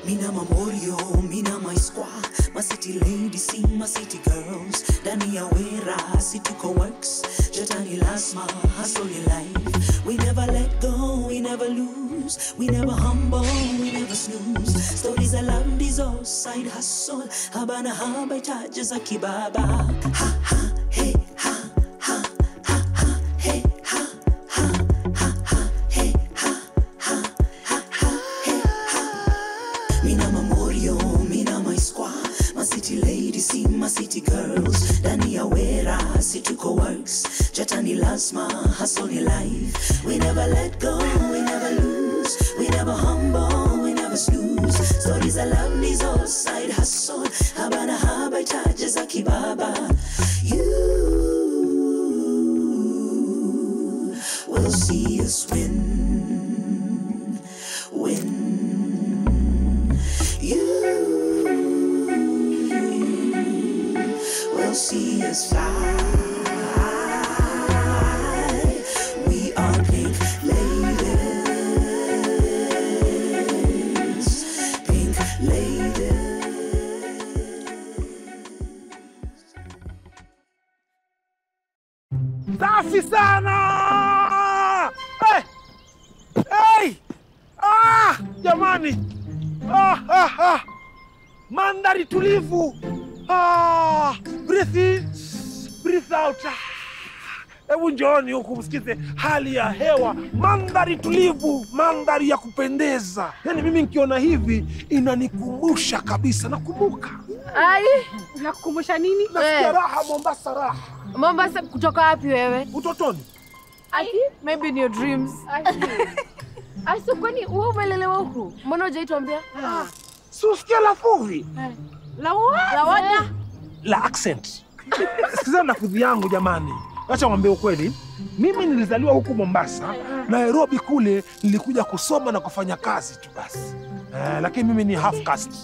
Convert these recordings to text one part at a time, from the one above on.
Mina Mamorio, Mina my squad, my city ladies, see my city girls. Dania Wera, city co-works. Jatani Lasma, hustle your life. We never let go, we never lose. We never humble, we never snooze. Stories I love, these all side hustle. Habana haba charges a kibaba. Ha ha, hey, ha. City girls, Dania Wera, city co-works. Jatani Lasma, hustle your life. We never let go, we never lose. We never humble, we never snooze. Stories I love, these all side hustle. Habana haba charges a kibaba. You will see us win. You will see us fly. We are pink ladies. Pink ladies. Safi sana! Hey! Hey! Ah! Jamani! Mandhari tulivu! Breathe in, breathe out. Hebu njooni huku msikize hali ya hewa, mandhari tulivu, mandhari ya kupendeza. Yaani mimi nikiona hivi inanikumbusha kabisa, nakumbuka. Ai, nakukumbusha nini? Nasikia raha Mombasa raha. Mombasa kutoka wapi wewe? Utotoni. Maybe in your dreams. Asu kwani wewe umelelewa huku? Mbona hujaituambia? Susikia lafuvi. La wada? La accent. Sikiza lafudhi yangu jamani. Acha niwaambie ukweli. Mimi nilizaliwa huku Mombasa, Nairobi kule nilikuja kusoma na kufanya kazi tu basi. Lakini mimi ni half caste.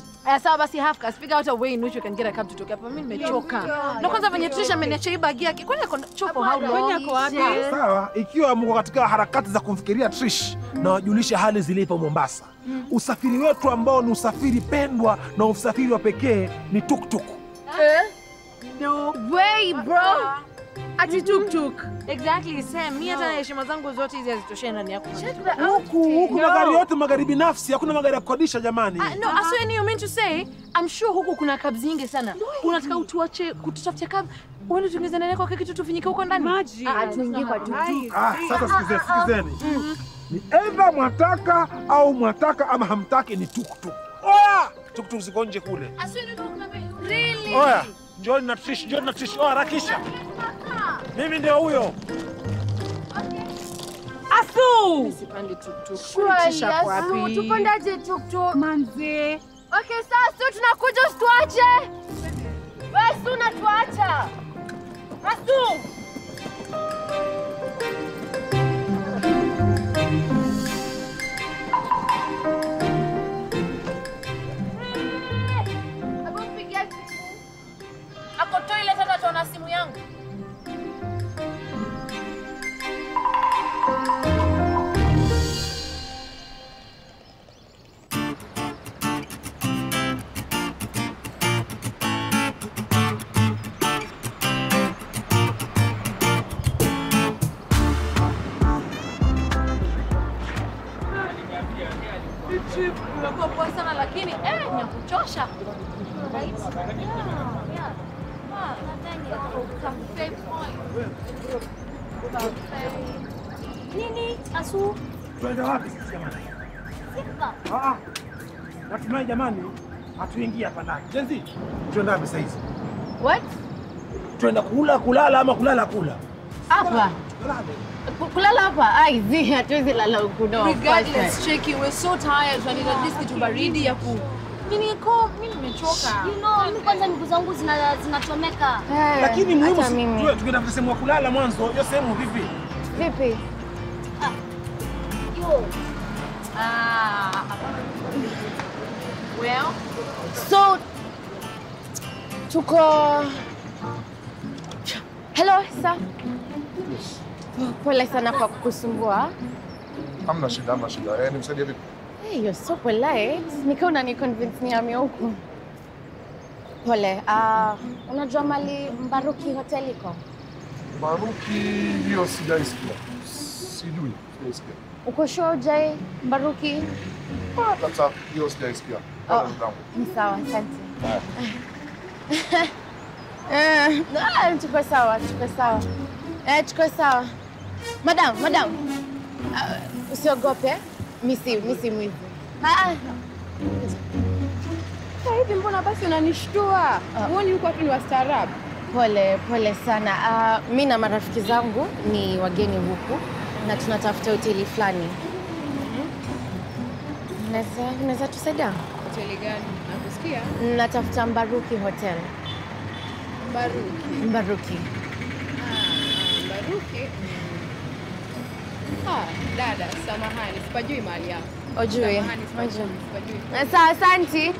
Sawa basi half caste. Figure out a way in which we can get a cab to toka hapa. Mimi nimechoka. Na kwanza venye Trisha ameniacha hii bagi yake. Kwani ako chopo how long? Kwani ako wapi? Sawa, ikiwa mko katika harakati za kumfikiria Trish na wajulisha hali zilipo Mombasa. Usafiri wetu ambao ni usafiri pendwa na usafiri wa pekee ni tuktuk. No way, bro. Ati tuk-tuk. Exactly, Sam. Mimi hata heshima zangu zote hizi hazitoshei ndani yako. Huku magari yote magari binafsi, hakuna magari ya kukodisha jamani. No, so you mean to say, I'm sure huku kuna cabs nyingi sana. Unataka utuache kututafutia cab? Wewe tuingize ndani kwa kitu tufinyike huko ndani? Maji. Tuingie kwa tuk-tuk. Sasa sikizeni. Ni either mwataka au mwataka ama hamtaki ni tuk-tuk. Oya! Tuk-tuk ziko nje kule. Really? Oya! Njoni na Trish. Oya, harakisha. Mimi ndio huyo. Asu! Sipandi tuk-tuk. Shwari, Asu, tupandaje tuk-tuk? Manze. Okay, sasa tunakuja usituache. Wewe Asu unatuacha. Asu! Ako toilet hata tuona simu yangu. Umekuwa poa sana lakini ni ya kuchosha. Right? Yeah. Nini? Asu? Tuende wapi sisi jamani? Simba. Natumai jamani hatuingia hapa ndani. Jenzi, tuende wapi sasa hizi? What? Tuenda kulala ama kulala kula? Hapa. Kulala hapa? Ai, zi hatuwezi lala huku no. Regardless, Cheki, we're so tired. Tunataka at least kitu baridi ya ku. Mimi nimechoka. You know, mimi kwanza miguu zangu zinachomeka. Lakini muhimu tungetaka sehemu ya kulala mwanzo. Hiyo sehemu vipi? Vipi? Yo. Well, so tuko. Hello, sir. Pole sana kwa kukusumbua. Hamna shida. Nimsaidie vipi? Hey, you're so polite. Nika unani-convince nihamie huku. Pole. Unajua mali Mbaruki Hotel iko? Mbaruki hiyo sijaisikia. Sijui, sijaisikia. Uko sure hujai Mbaruki? Sasa hiyo sijaisikia. Ni sawa, asante. Tuko sawa. Tuko sawa. Madam. Usiogope. Misi mwizi. Hivi mbona basi unanishtua? Uone huko watu ni wastaarabu. Pole sana. Mimi na marafiki zangu ni wageni huku na tunatafuta hoteli fulani. Unaweza tusaidia? Hoteli gani? Nakusikia. Natafuta Mbaruki Hotel. Mbaruki. Mbaruki. Dada, samahani, sipajui mahali hapo. Ojui. Sipajui. Sawa, asante.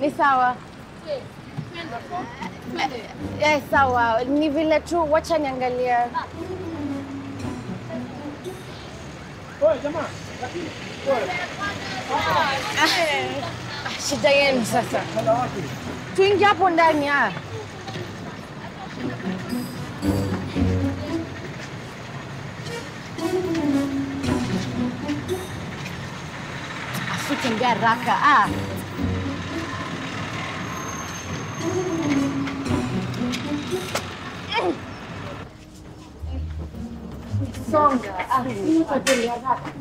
Ni sawa. Sawa. Ni vile tu, wacha niangalie. Wewe jamaa, Shida yenu sasa. Tuingie hapo ndani. Asitembea haraka. Songa. Hoteli haraka.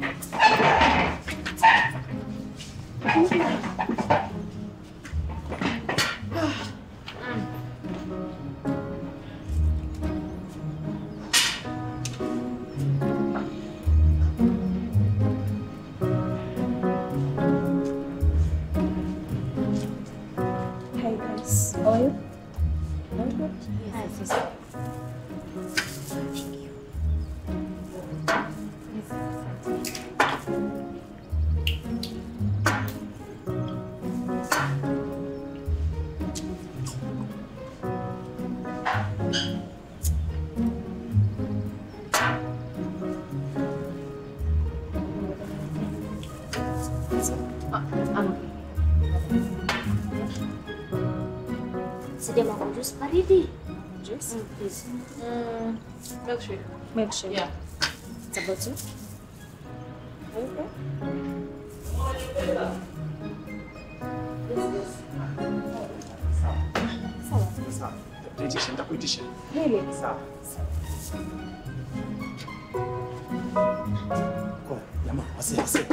Hey guys, how are you? Yes. Sija mau juice baridi. Juice, please. Milkshake. Milkshake. Yeah. It's about you. Okay. sawa. Nitakuitisha. Really? Sawa. Kwa jamaa, wase.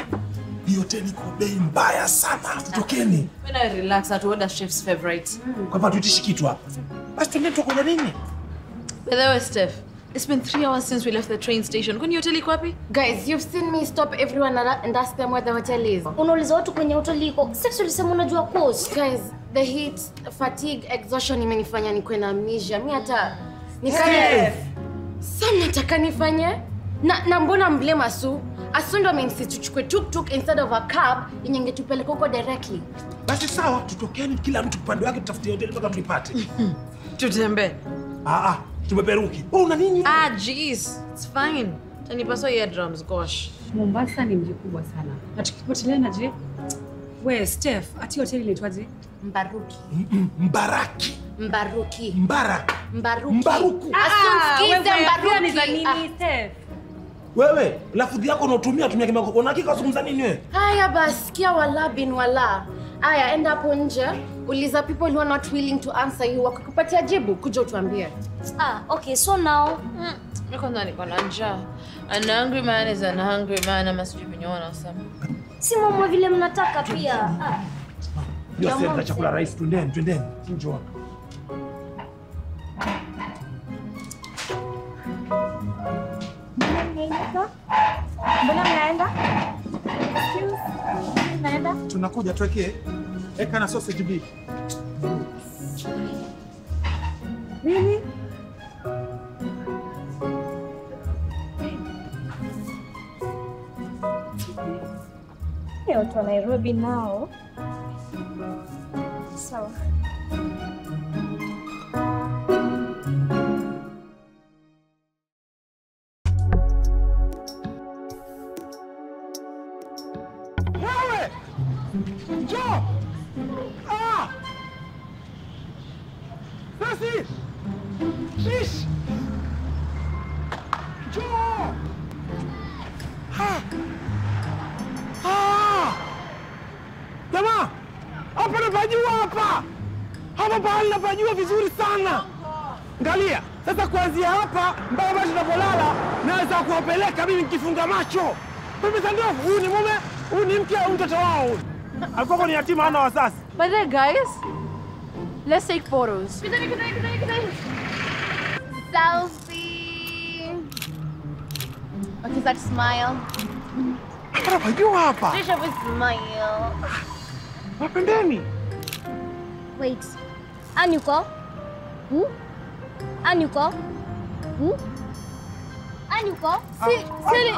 Hiyo hoteli iko bei mbaya sana. Tutokeni. When I relax, I order chef's favorite. Kwa hivyo tuitishi kitu hapa. Basi tuende tukule nini? By the way, Steph, it's been 3 hours since we left the train station. Kwani hoteli iko wapi? Guys, you've seen me stop everyone and ask them where the hotel is. Unauliza watu kwenye hoteli iko. Sasa ulisema unajua course. Guys, the heat, fatigue, exhaustion imenifanya nikuwe na amnesia. Mimi hata nikane sana nataka nifanye na mbona mblame Asu? Asu ndo ameinsist tuchukue tuk-tuk instead of a cab yenye ingetupeleka huko directly. Basi sawa, tutokeni kila mtu upande wake tutafutie hoteli mpaka tulipate. Tutembee. Tumeperuki. Una nini? Jeez. It's fine. Tanipaswa eardrums, gosh. Mombasa ni mji kubwa sana. Na tukipotelea je? We, Steph, ati hoteli inaitwaje? Mbaruki. Mbaraki. Mbaruki. Mbaruku. Asu msikize Mbaruki. Ni za nini, Steph? Wewe, lafudhi yako unatumia kimako. Una hakika usungumza nini wewe? Haya basi, kia wala bin wala. Haya, enda hapo nje, uliza people who are not willing to answer you. Wakikupatia jibu, kuja utuambie. Okay, so now. Niko ndani kwa njaa. An hungry man is an hungry man. Ama sijui venye wanasema. Si mama vile mnataka pia. Ndio sasa chakula rais, twendeni. Njoo. Mbona mnaenda? Excuse. Mnaenda? Tunakuja tuwekee. Eka na sausage beef. Nini? Watu wa Nairobi nao. Sawa. Njoo! Ah! Sasi! Shish! Njoo! Ha! Ah! Jamaa! Hapa napajua hapa! Hapa pahali napajua vizuri sana! Angalia! Sasa kuanzia hapa mpaka basi tunapolala naweza kuwapeleka mimi nikifunga macho. Mimi sandofu, huyu ni mume, huyu ni mke au mtoto wao. Alikuwa ni yatima hana wazazi. By the way, guys, let's take photos. Selfie. Okay, that smile. Anapajua hapa. Just have a smile. Wapendeni. Wait. Anyuko? Anyuko? Anyuko?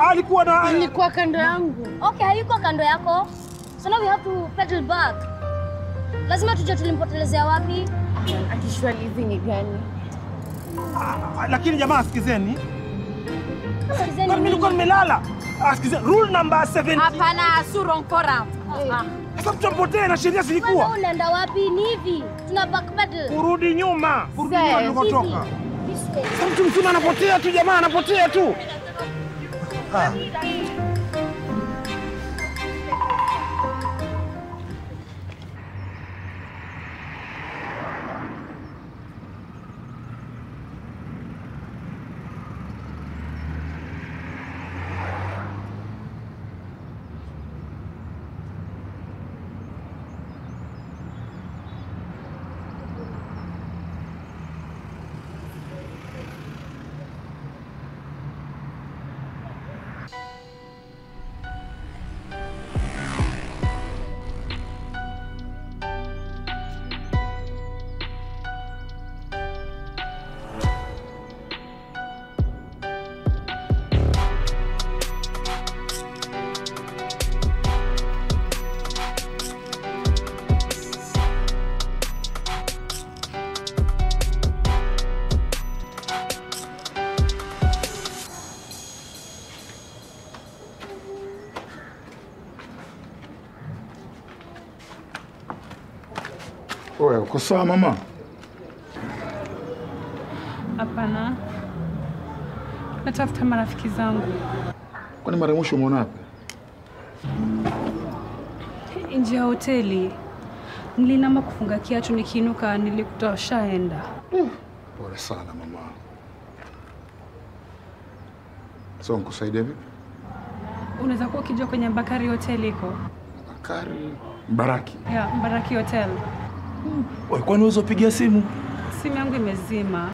Alikuwa na Nilikuwa kando yangu. Okay, hayuko kando yako. So now we have to pedal back. Lazima tujue tulimpotelezea wapi. Akishwali hizi ni gani? lakini jamaa sikizeni. Sikizeni Mimi nilikuwa nimelala. Sikizeni rule number 70. Hapana, surongkora. Sasa mtapotee na sheria zilikuwa. Wewe unaenda wapi? Ni hivi. Tuna backpedal. Kurudi nyuma. Kurudi nyuma tulikotoka. This way. Sasa mtu mzima anapotea tu jamaa, anapotea tu. Oe, uko sawa mama? Hapana. Natafuta marafiki zangu. Kwani mara mwisho umeona wapi? Nje ya hoteli. Nilinama kufunga kiatu, nikiinuka nilikuta washaenda. Pole sana mama. So nikusaidie vipi? Unaweza kuwa ukijua kwenye Bakari Hotel iko? Bakari Mbaraki. Ya, Mbaraki Hotel. Wewe kwani uzopigia simu? Simu yangu imezima.